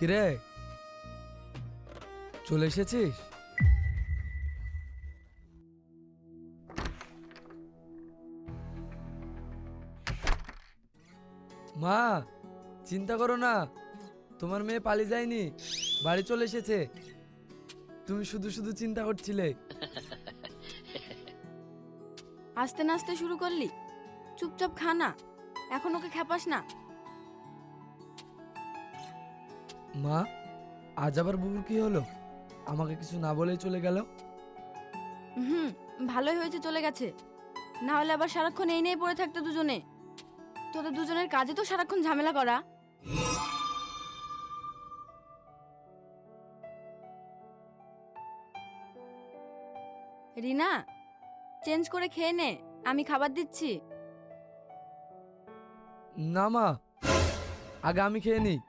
কিরে, চলে এসেছিস? মা, চিন্তা করো না, তোমার মেয়ে পালিয়ে যায়নি, বাড়ি চলে এসেছে। তুমি শুধু শুধু চিন্তা করছিলে। আস্তে নাস্তে শুরু করলি, চুপচাপ খা না, এখন ওকে খেপাস না। মা, আজ আবার বুবুর কি হলো? আমাকে কিছু না বলেই চলে গেল। হুম, ভালোই হয়েছে চলে গেছে, না হলে আবার সারাক্ষণ এই নিয়ে পড়ে থাকতে দুজনে। তোদের দুজনের কাজে তো সারাক্ষণ ঝামেলা করা। রিনা, চেঞ্জ করে খেয়ে নে, আমি খাবার দিচ্ছি। না মা, আগে আমি খেয়ে নিই,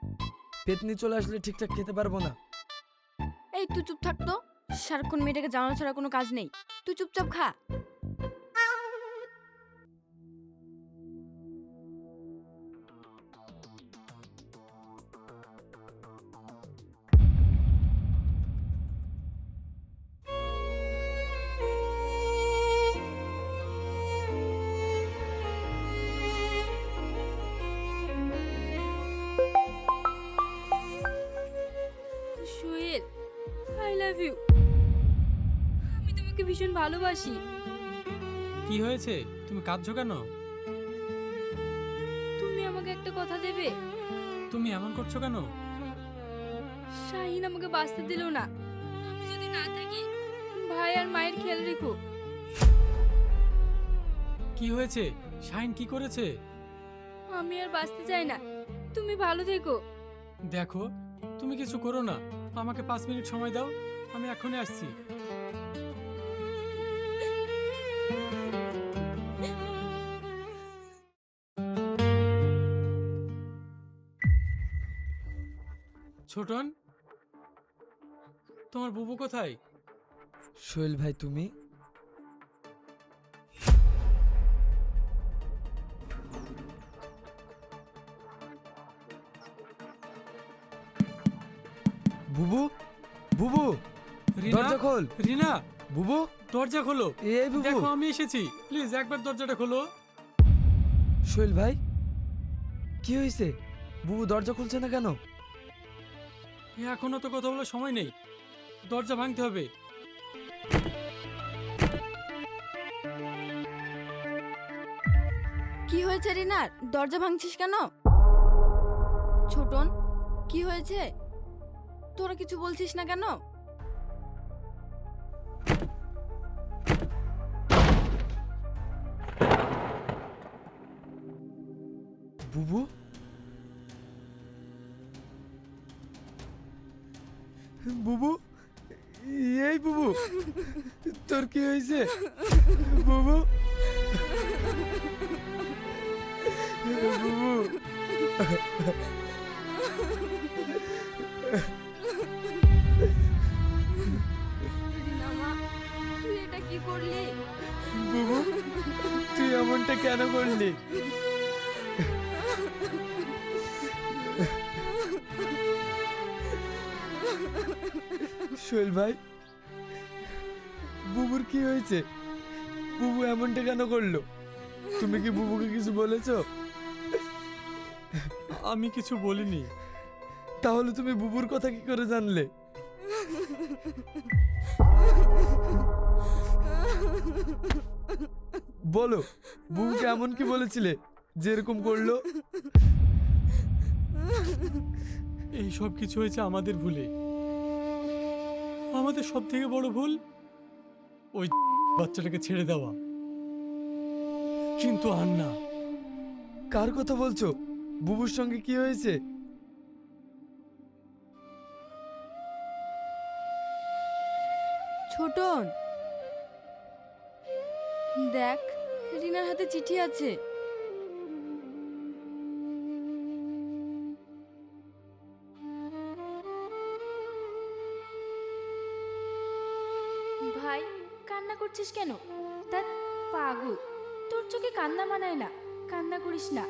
পেতনি চলে আসলে ঠিকঠাক খেতে পারবো না। এই তুই চুপ থাক তো, সারাক্ষণ মেয়েটাকে জানানো ছাড়া কোনো কাজ নেই, তুই চুপচাপ খা। Suhel, I love you. আমি তোমাকে ভীষণ ভালোবাসি। কি হয়েছে? তুমি কাঁদছো কেন? তুমি আমাকে একটা কথা দেবে? তুমি এমন করছো কেন? শাহিন আমাকে বাঁচতে দিল না, আমি যদি না থাকি ভাই আর মায়ের খেয়াল রেখো। কি হয়েছে? শাহিন কি করেছে? আমি আর বাঁচতে চাই না, তুমি ভালো থেকো। দেখো, তুমি কিছু করো না, আমাকে 5 মিনিট সময় দাও, আমি এখনই আসছি। ছোটন, তোমার বুবু কোথায়? সোহেল ভাই, তুমি? বুবু, বুবু, রিনা, দরজা খোল। রিনা, বুবু, দরজা খোলো। এই বুবু। দেখো আমি এসেছি, প্লিজ একবার দরজাটা খোলো। সোহেল ভাই, কি হয়েছে? বুবু দরজা খুলছে না কেন? এখনো তো কথা বলার সময় নেই, দরজা ভাঙতে হবে। কি হয়েছে রিনার, দরজা ভাঙছিস কেন? ছোটন, কি হয়েছে? তোরা কিছু বলছিস না কেন? বুবু, বুবু, এই বুবু, তোর কি হয়েছে? বুবু, বুবু, রিনা মা, তুই এটা কি করলি? বুবু, তুই এমনটা কেন করলি? সোহেল ভাই, বুবুর কি হয়েছে? বুবু এমনটা কেন করলো? তুমি কি বুবুকে কিছু বলেছো? আমি কিছু বলিনি। তাহলে তুমি বুবুর কথা কি করে জানলে? বলো, বুবুকে এমন কি বলেছিলে যে এরকম করলো? এই সব কিছু হয়েছে আমাদের ভুলে। আমাদের সব থেকে বড় ভুল ওই বাচ্চাটাকে ছেড়ে দেওয়া, কিন্তু আর না। কার কথা বলছো? বুবুর সঙ্গে কি হয়েছে? ছোটন, দেখ, রিনার হাতে চিঠি আছে। ভাই, কান্না করছিস কেন? তা পাগল, তোর চোখে কান্না মানায় না, কান্না করিস না,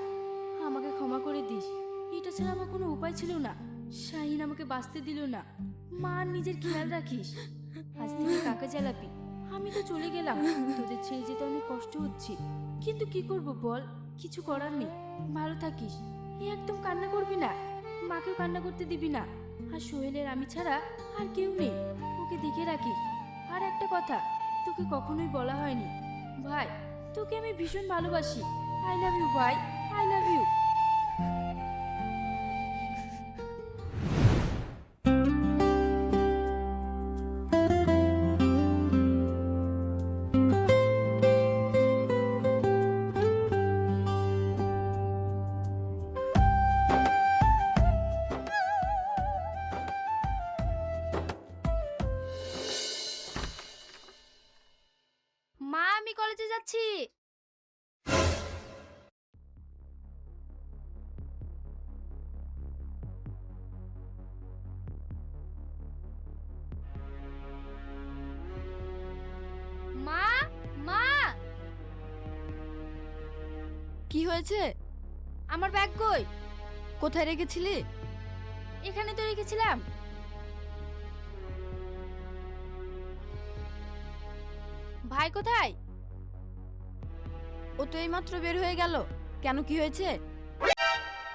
আমাকে ক্ষমা করে দিস। এটা ছাড়া আমার কোনো উপায় ছিল না, শাহিন আমাকে বাঁচতে দিল না। মা আর নিজের খেয়াল রাখিস। আজ থেকে কাকা জ্বালাবি। আমি তো চলে গেলাম, তোদের ছেড়ে যেতে অনেক কষ্ট হচ্ছে, কিন্তু কি করব বল, কিছু করার নেই। ভালো থাকিস। একদম কান্না করবি না, মাকেও কান্না করতে দিবি না। আর সোহেলের আমি ছাড়া আর কেউ নেই, ওকে দেখে রাখিস। আর একটা কথা তোকে কখনোই বলা হয়নি, ভাই তোকে আমি ভীষণ ভালোবাসি। আই লাভ ইউ ভাই, আই লাভ ইউ। মা আমি কলেজে যাচ্ছি। মা, মা, কি হয়েছে? আমার ব্যাগ কই? কোথায় রেখেছিলি? এখানে তো রেখেছিলাম। ভাই কোথায়? ও তো এইমাত্র বের হয়ে গেল। কেন, কি হয়েছে?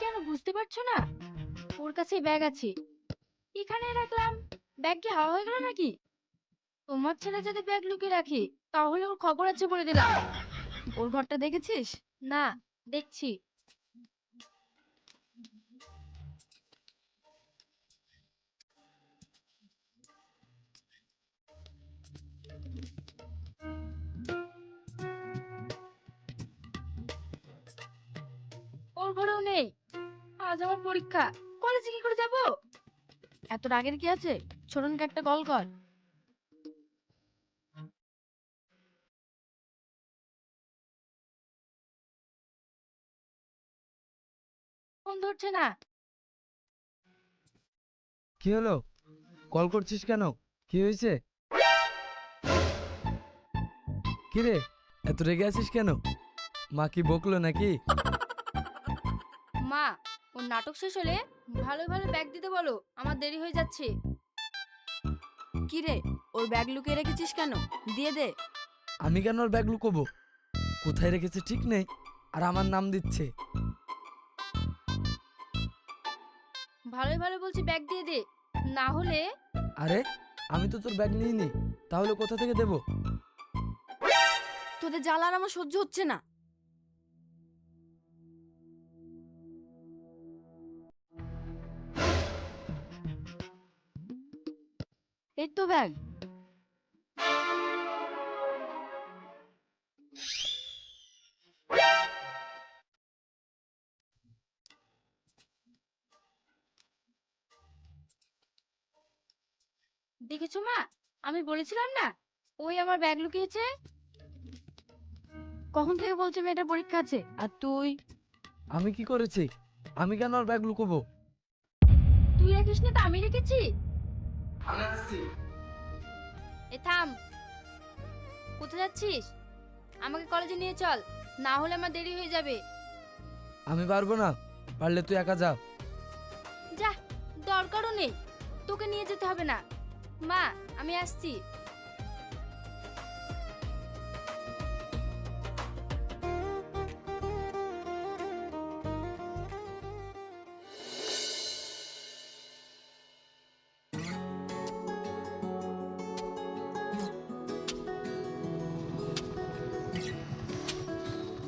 কেন বুঝতে পারছো না? ওর কাছে ব্যাগ আছে, এখানে রাখলাম। ব্যাগ কি হাওয়া হয়ে গেল নাকি? তোমার ছেলে যদি ব্যাগ লুকিয়ে রাখে তাহলে ওর খবর আছে বলে দিলাম। ওর ঘরটা দেখেছিস? না, দেখছি। ওর ঘরেও নেই। আজ আমার পরীক্ষা, কলেজে কি করে যাব? এত রাগের কি আছে? ছোটনকে একটা কল কর। ফোন ধরছে না। কি হলো? কল করছিস কেন? কি হয়েছে? কি রে, এত রেগে আছিস কেন? মা কি বকলো নাকি? মা, ওর নাটক শেষ হলে ভালো ভালো ব্যাগ দিতে বলো, আমার দেরি হয়ে যাচ্ছে। কি রে, ওর ব্যাগ লুকিয়ে রেখেছিস কেন? দিয়ে দে। আমি কেন ওর ব্যাগ লুকোবো? কোথায় রেখেছে ঠিক নেই, আর আমার নাম দিচ্ছে। ভালো ভালো বলছি, ব্যাগ দিয়ে দে, না হলে। আরে, আমি তো তোর ব্যাগ নিইনি, তাহলে কোথা থেকে দেবো? তোদের জ্বালা আর আমার সহ্য হচ্ছে না। এই তো ব্যাগ। দেখেছো মা, আমি বলেছিলাম না ওই আমার ব্যাগ লুকিয়েছে। কখন থেকে বলছে মেয়েটার পরীক্ষা আছে, আর তুই? আমি কি করেছি? আমি কেন ওর ব্যাগ লুকোবো? তুই রাখিস না তো আমি রেখেছি। এ থাম, কোথায় যাচ্ছিস? আমাকে কলেজে নিয়ে চল, না হলে আমার দেরি হয়ে যাবে। আমি পারবো না, পারলে তুই একা যা। যা, দরকারও নেই, তোকে নিয়ে যেতে হবে না। মা, আমি আসছি।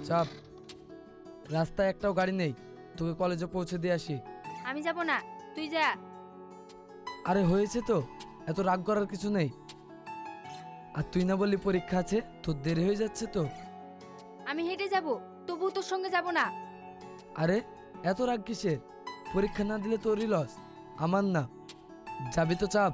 চাপ, রাস্তায় একটাও গাড়ি নেই, তোকে কলেজে পৌঁছে দিয়ে আসি। আমি যাব না, তুই যা। আরে হয়েছে তো, এত রাগ করার কিছু নেই। আর তুই না বললি পরীক্ষা আছে, তোর দেরি হয়ে যাচ্ছে তো। আমি হেঁটে যাব, তবু তোর সঙ্গে যাব না। আরে এত রাগ কিসের? পরীক্ষা না দিলে তোরই লস, আমার না। যাবি তো চাপ।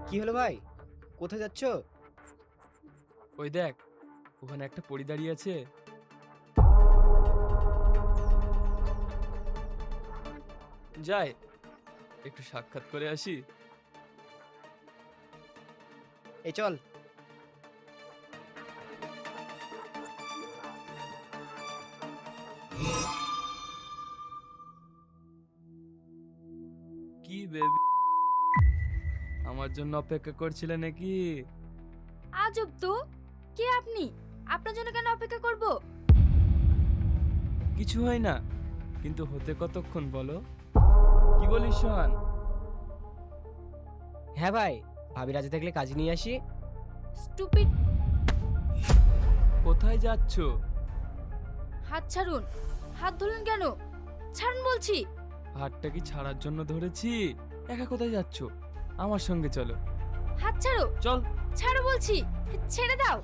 কি হলো ভাই, কোথায় যাচ্ছ? ওই দেখ, ওখানে একটা পরী দাঁড়িয়ে আছে। যাই একটু সাক্ষাৎ করে আসি। এই চল। কি বেবি, আমার জন্য অপেক্ষা করছিলে নাকি? আজব তো, কে আপনি? আপনার জন্য কেন অপেক্ষা করব? কিছু হয় না, কিন্তু হতে কতক্ষণ বলো? কি বলিস সোহান? হ্যাঁ ভাই, ভাবি রাজি থাকলে কাজে নিয়ে আসি। স্টুপিড। কোথায় যাচ্ছ? হাত ছাড়ুন। হাত ধরলেন কেন? ছাড়ুন বলছি। হাতটা কি ছাড়ার জন্য ধরেছি? একা কোথায় যাচ্ছ? আমার সঙ্গে চলো। হাত ছাড়ো। চল। ছাড়ো বলছি। ছেড়ে দাও।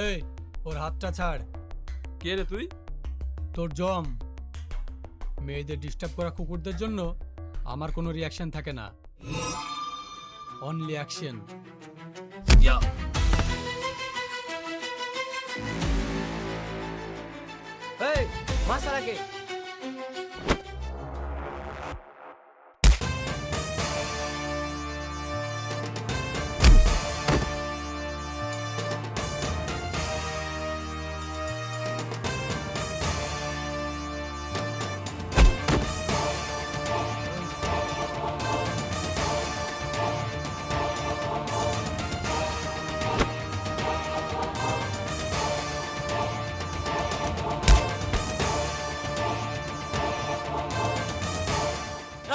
এই, ওর হাতটা ছাড়। কে রে তুই? তোর জম। মেয়েদের ডিস্টার্ব করা কুকুরদের জন্য আমার কোনো রিয়াকশন থাকে না, অনলি অ্যাকশন। এই মার শালাকে।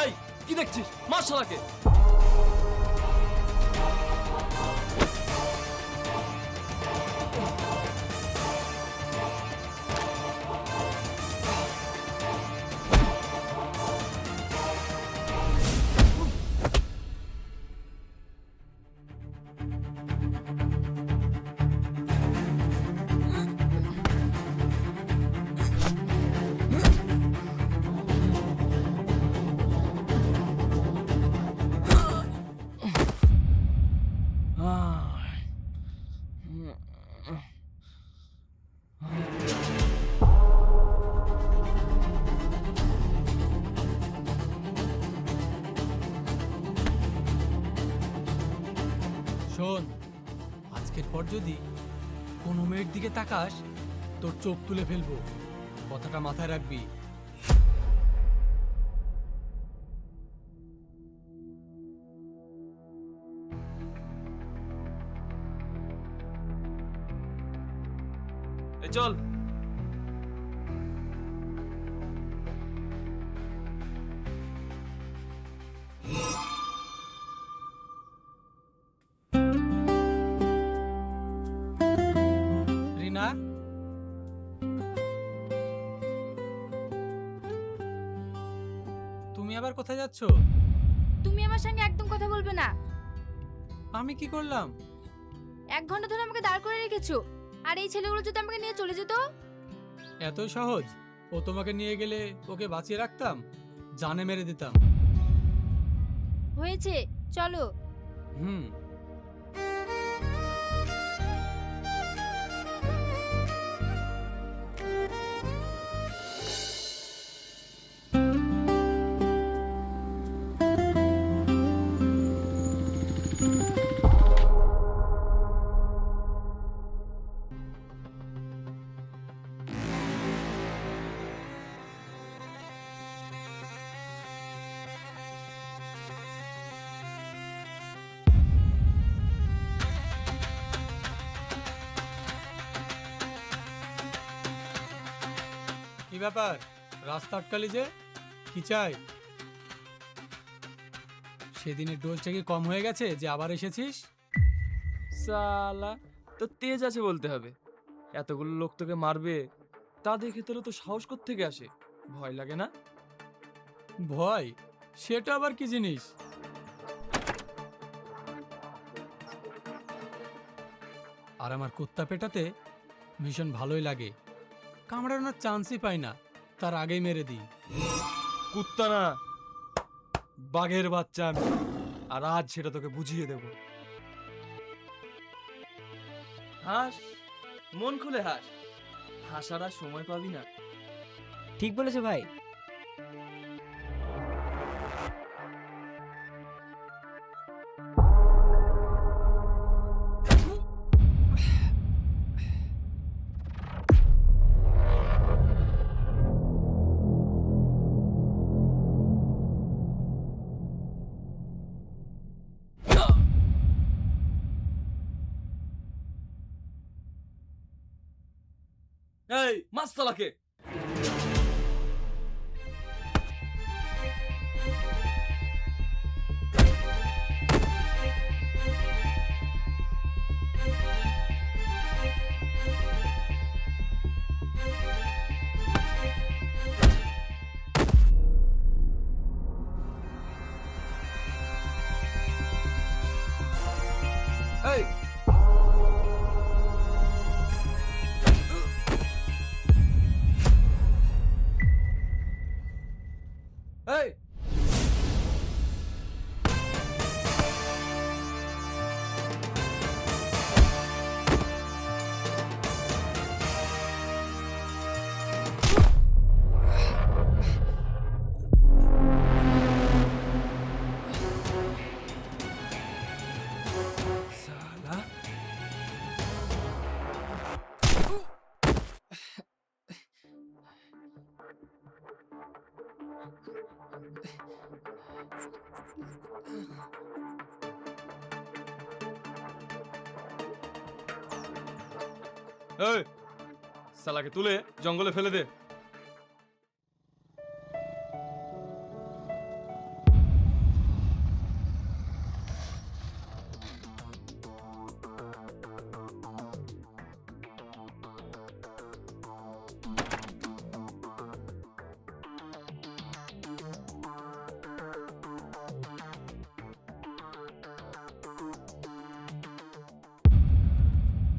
এই কি দেখছিস? মার শালাকে। শোন, আজকের পর যদি কোনো মেয়ের দিকে তাকাস, তোর চোখ তুলে ফেলবো। কথাটা মাথায় রাখবি। এই চল। রিনা, তুমি আবার কোথায় যাচ্ছ? তুমি আমার সঙ্গে একদম কথা বলবে না। আমি কি করলাম? 1 ঘন্টা ধরে আমাকে দাঁড় করে রেখেছো। আর এই ছেলেগুলো যদি আমাকে নিয়ে চলে যেত? এতই সহজ? ও তোমাকে নিয়ে গেলে ওকে বাঁচিয়ে রাখতাম, জানে মেরে দিতাম। হয়েছে, চলো। হুম। কি ব্যাপার, রাস্তা আটকালি যে? কি চাই? সেদিনের ডোজটা কি কম হয়ে গেছে যে আবার এসেছিস? সালা, তো তেজ আছে বলতে হবে। এতগুলো লোক তোকে মারবে, তা দেখে তোর তো সাহস কোত্থেকে আসে? ভয় লাগে না? ভয়? সেটা আবার কি জিনিস? আর আমার কুত্তা পেটাতে ভীষণ ভালোই লাগে। কামড়ানোর চান্সই পাই না, তার আগেই মেরে দিই। কুত্তা না, বাঘের বাচ্চা আমি, আর আজ সেটা তোকে বুঝিয়ে দেব। হাস, মন খুলে হাস, হাসার আর সময় পাবি না। ঠিক বলেছে ভাই। এই মাস্তালাকে! এই এই সালা! এই সালাকে তুলে জঙ্গলে ফেলে দে।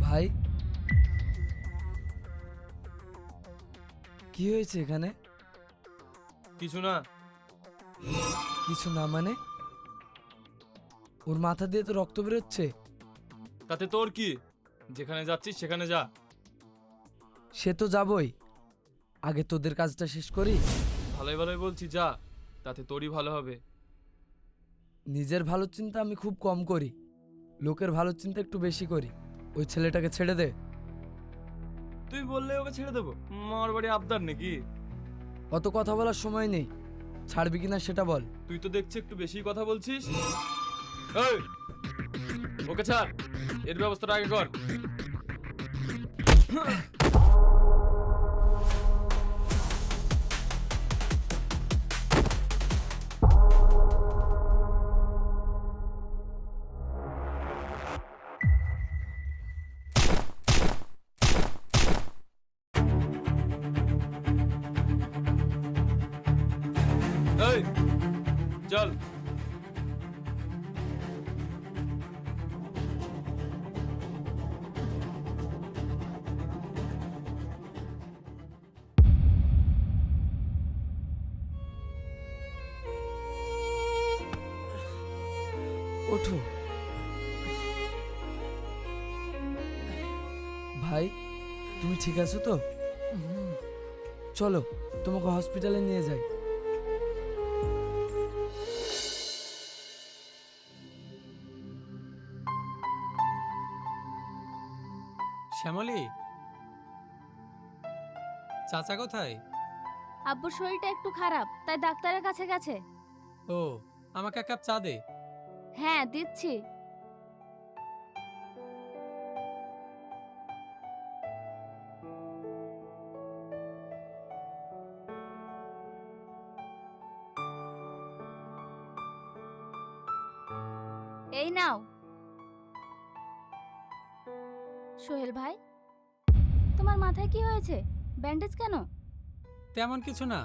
ভাই, কি হয়েছে এখানে? কিছু না। কিছু না মানে? ওর মাথা দিয়ে তো রক্ত বেরোচ্ছে। তাতে তোর কি? যেখানে যাচ্ছিস সেখানে যা। সে তো যাবই, আগে তোদের কাজটা শেষ করি। ভালোই ভালোই বলছি যা, তাতে তোরই ভালো হবে। নিজের ভালো চিন্তা আমি খুব কম করি, লোকের ভালো চিন্তা একটু বেশি করি। ওই ছেলেটাকে ছেড়ে দে। তুই বললে ওকে ছেড়ে দেবো? মামার বাড়ি আবদার নাকি? অত কথা বলার সময় নেই, ছাড়বি কিনা সেটা বল। তুই তো দেখছি একটু বেশি কথা বলছিস। এই, ওকে ছাড়, এর ব্যবস্থাটা আগে কর। এই চল। ওঠো ভাই, তুমি ঠিক আছো তো? চলো তোমাকে হসপিটালে নিয়ে যাই। শ্যামলী, চাচা কোথায়? আব্বুর শরীরটা একটু খারাপ, তাই ডাক্তারের কাছে গেছে। ও, আমাকে এক কাপ চা দে। হ্যাঁ দিচ্ছি। এই নাও। সোহেল ভাই, তোমার মাথায় কি হয়েছে? ব্যান্ডেজ কেন? তেমন কিছু না।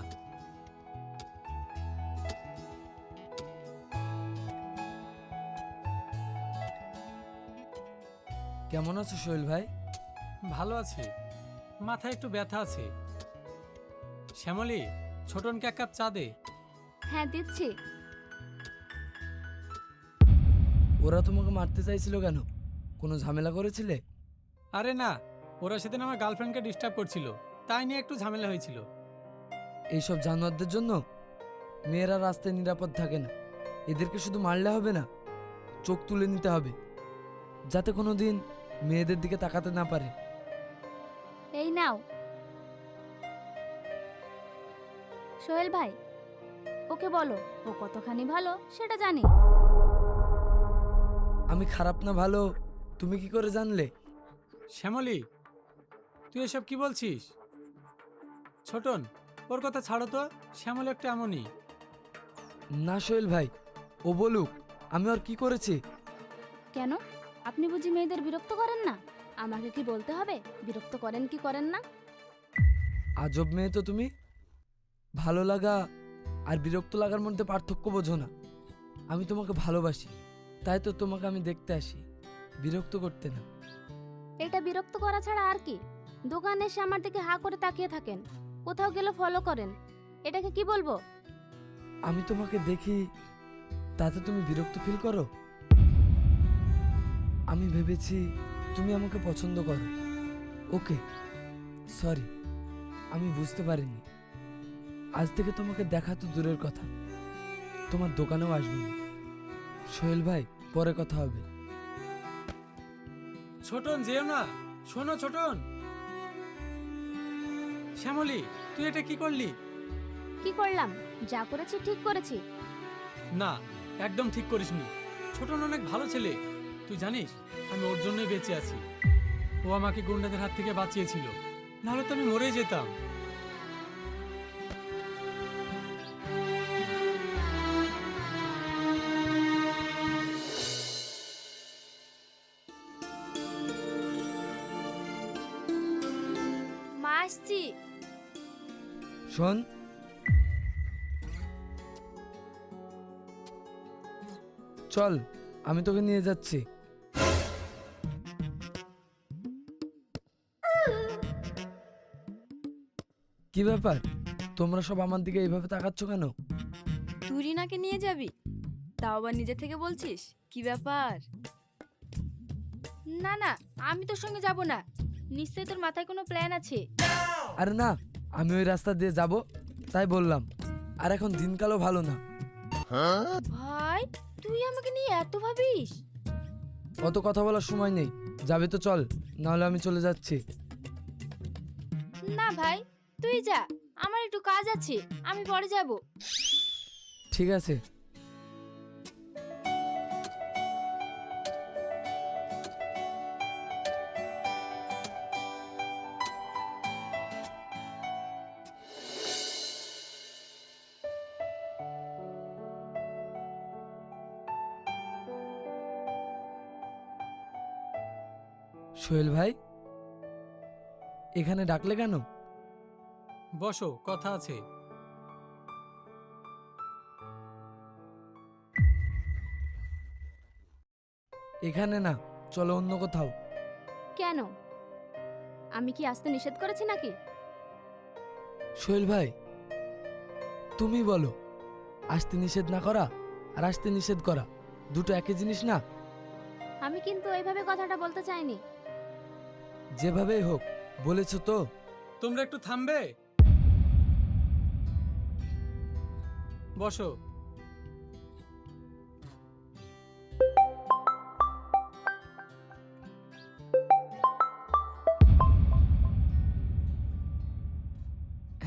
কেমন আছো সোহেল ভাই? ভালো আছি, মাথায় একটু ব্যথা আছে। শ্যামলী, ছোটনকে এক কাপ চা দে। হ্যাঁ দিচ্ছি। ওরা তোমাকে মারতে চাইছিল কেন? কোনো ঝামেলা করেছিলে? আরে না, ওরা সেদিন আমার গার্লফ্রেন্ডকে ডিস্টার্ব করছিল, তাই নিয়ে একটু ঝামেলা হয়েছিল। এইসব জানোয়ারদের জন্য মেয়েরা রাস্তায় নিরাপদ থাকে না। এদেরকে শুধু মারলে হবে না, চোখ তুলে নিতে হবে, যাতে কোনো দিন মেয়েদের দিকে তাকাতে না পারে। এই নাও। সোহেল ভাই, ওকে বলো ও কতখানি ভালো সেটা জানি। আমি খারাপ না ভালো তুমি কি করে জানলে? শ্যামলী, তুই এসব কি বলছিস? ছোটন, ওর কথা ছাড়ো তো, শ্যামলী একটা এমনই। না সোহেল ভাই, ও বলুক, আমি আর কি করেছি? কেন, আপনি বুঝি মেয়েদের বিরক্ত করেন না? আমাকে কি বলতে হবে বিরক্ত করেন কি করেন না? আজব মেয়ে তো তুমি। ভালো লাগা আর বিরক্ত লাগার মধ্যে পার্থক্য বোঝো না। আমি তোমাকে ভালোবাসি, তাই তো তোমাকে আমি দেখতে আসি, বিরক্ত করতে না। এটা বিরক্ত করা ছাড়া আর কি? দোকানে এসে আমার দিকে হা করে তাকিয়ে থাকেন, কোথাও গেলে ফলো করেন, এটাকে কি বলবো? আমি তোমাকে দেখি, তাতে তুমি বিরক্ত ফিল করো? আমি ভেবেছি তুমি আমাকে পছন্দ করো। ওকে, সরি, আমি বুঝতে পারিনি। আজ থেকে তোমাকে দেখা তো দূরের কথা, তোমার দোকানেও আসবে না। সোহেল ভাই, পরে কথা হবে। ছোটন যেও না, শোনো ছোটন। শ্যামলী, তুই এটা কি করলি? কি করলাম? যা করেছি ঠিক করেছি। না, একদম ঠিক করিসনি। ছোটন অনেক ভালো ছেলে, তুই জানিস আমি ওর জন্যই বেঁচে আছি। ও আমাকে গুন্ডাদের হাত থেকে বাঁচিয়েছিল, নাহলে তো আমি মরেই যেতাম। মা আসছি। শোন, চল, আমি তোকে নিয়ে যাচ্ছি। কি ব্যাপার, তোমরা সব আমার দিকে এইভাবে তাকাচ্ছ কেন? তুই রিনাকে নিয়ে যাবি, তাও আবার নিজে থেকে বলছিস? কি ব্যাপার? না না, আমি তোর সঙ্গে যাব না। নিশ্চয়ই তোর মাথায় কোনো প্ল্যান আছে। আরে না, আমি ওই রাস্তা দিয়ে যাব, তাই বললাম। আর এখন দিনকালও ভালো না। ভাই, তুই আমাকে নিয়ে এত ভাবিস? অত কথা বলার সময় নেই, যাবে তো চল, নাহলে আমি চলে যাচ্ছি। না ভাই, তুই যা, আমার একটু কাজ আছে, আমি পরে যাব। ঠিক আছে। সোহেল ভাই, এখানে ডাকলে কেন? বসো, কথা আছে। এখানে না, চলো অন্য কোথাও। কেন, আমি কি আসতে নিষেধ করেছি নাকি? সোহেল ভাই, তুমি বলো, আসতে নিষেধ না করা আর আসতে নিষেধ করা দুটো একই জিনিস না? আমি কিন্তু এইভাবে কথাটা বলতে চাইনি। যেভাবেই হোক, বলেছো তো। তোমরা একটু থামবে? বসো।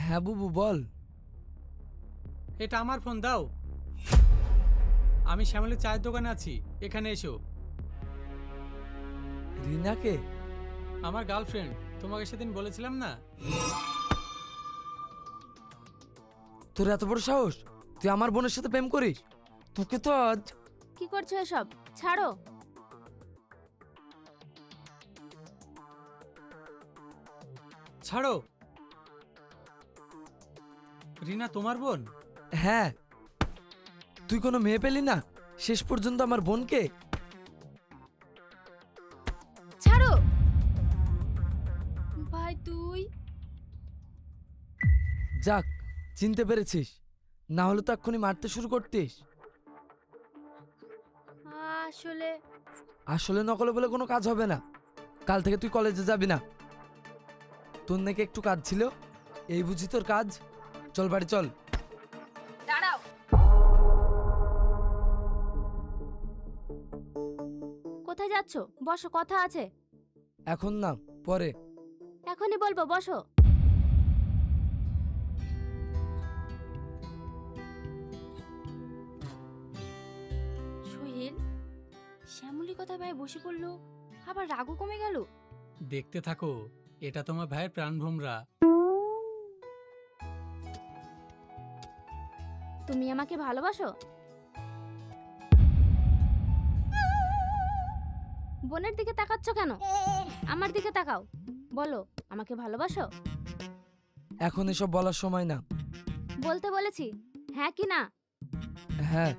হ্যাঁ বুবু, বল। এটা আমার ফোন, দাও। আমি শ্যামলের চায়ের দোকানে আছি, এখানে এসো। রিনাকে? আমার গার্লফ্রেন্ড, তোমাকে সেদিন বলেছিলাম না? তোর এত বড় সাহস, তুই আমার বোনের সাথে প্রেম করিস? তোকে তো আজ। কি করছো এসব? ছাড়ো। ছাড়ো। রিনা তোমার বোন? হ্যাঁ, তুই কোনো মেয়ে পেলি না শেষ পর্যন্ত আমার বোনকে? ছাড়ো ভাই, তুই যাক, চিনতে পেরেছিস, না হলে তো এক্ষুনি মারতে শুরু করতিস। আসলে আসলে নকলে বলে কোনো কাজ হবে না। কাল থেকে তুই কলেজে যাবি না। তোর নাকি একটু কাজ ছিল, এই বুঝি তোর কাজ? চল বাড়ি চল। দাঁড়াও। কোথায় যাচ্ছ? বসো, কথা আছে। এখন না, পরে। এখনই বলবো, বসো। সোহেল, শ্যামলি কথা ভাই বসে পড়লো, আবার রাগও কমে গেল। দেখতে থাকো, এটা তোমার ভাইয়ের প্রাণভোমরা। তুমি আমাকে ভালোবাসো? বোনের দিকে তাকাচ্ছ কেন? আমার দিকে তাকাও, বলো আমাকে ভালোবাসো? এখন এসব বলার সময় না। বলতে বলেছি, হ্যাঁ কি না? হ্যাঁ।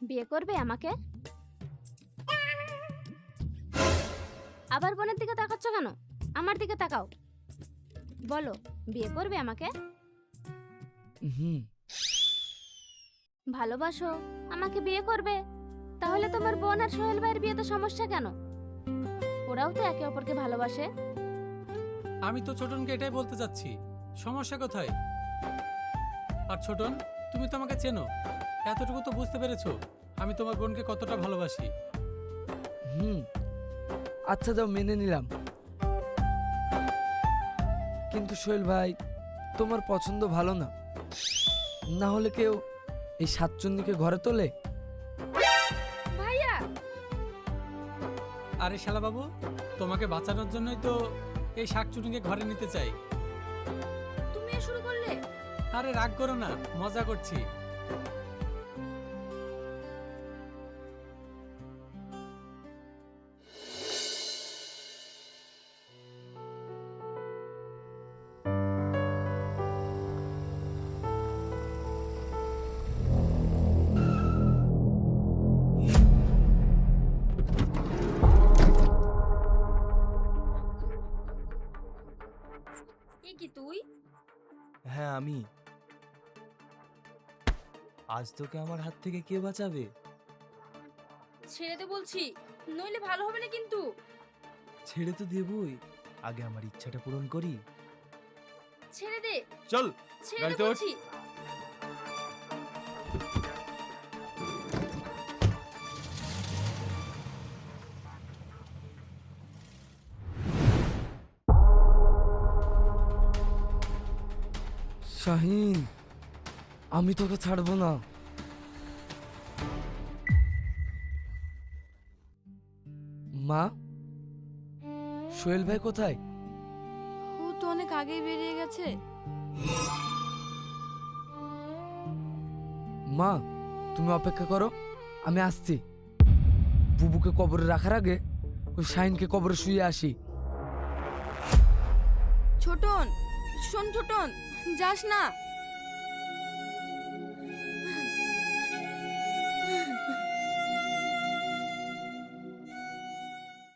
বিয়ে করবে আমাকে? আবার বোনের দিকে তাকাচ্ছ কেন? আমার দিকে তাকাও, বলো বিয়ে করবে আমাকে? হুম। ভালোবাসো, আমাকে বিয়ে করবে? তাহলে তোমার বোন আর সোহেল ভাইয়ের বিয়েতে সমস্যা কেন? ওরাও তো একে অপরকে ভালোবাসে। আমি তো ছোটনকে এটাই বলতে চাচ্ছি, সমস্যা কোথায়? আর ছোটন, তুমি তো আমাকে চেনো, এতটুকু তো বুঝতে পেরেছো আমি তোমার বোনকে কতটা ভালোবাসি। হুম, আচ্ছা যাও, মেনে নিলাম। কিন্তু সোহেল ভাই, তোমার পছন্দ ভালো না। না হলে কেউ এই সাতচন্নিকে ঘরে তোলে? ভাইয়া, আরে শালা বাবু, তোমাকে বাঁচানোর জন্যই তো এই শাকচুনিকে ঘরে নিতে চাই। তুমিও শুরু করলে? আরে রাগ করো না, মজা করছি। এ কি তুই? হ্যাঁ আমি। আজ তোকে আমার হাত থেকে কে বাঁচাবে? ছেড়ে দে বলছি, নইলে ভালো হবে না কিন্তু। ছেড়ে তো দেবই, আগে আমার ইচ্ছাটা পূরণ করি। ছেড়ে দে, চল ছেড়ে দে গাড়িতে ওঠ। বলছি। শাহিন, আমি তোকে ছাড়বো না। মা, সোহেল ভাই কোথায়? ও তো অনেক আগেই বেরিয়ে গেছে। মা, তুমি অপেক্ষা করো, আমি আসছি। বুবুকে কবরে রাখার আগে ওই শাহিনকে কবরে শুয়ে আসি। ছোটন, শোন ছোটন, যাস না।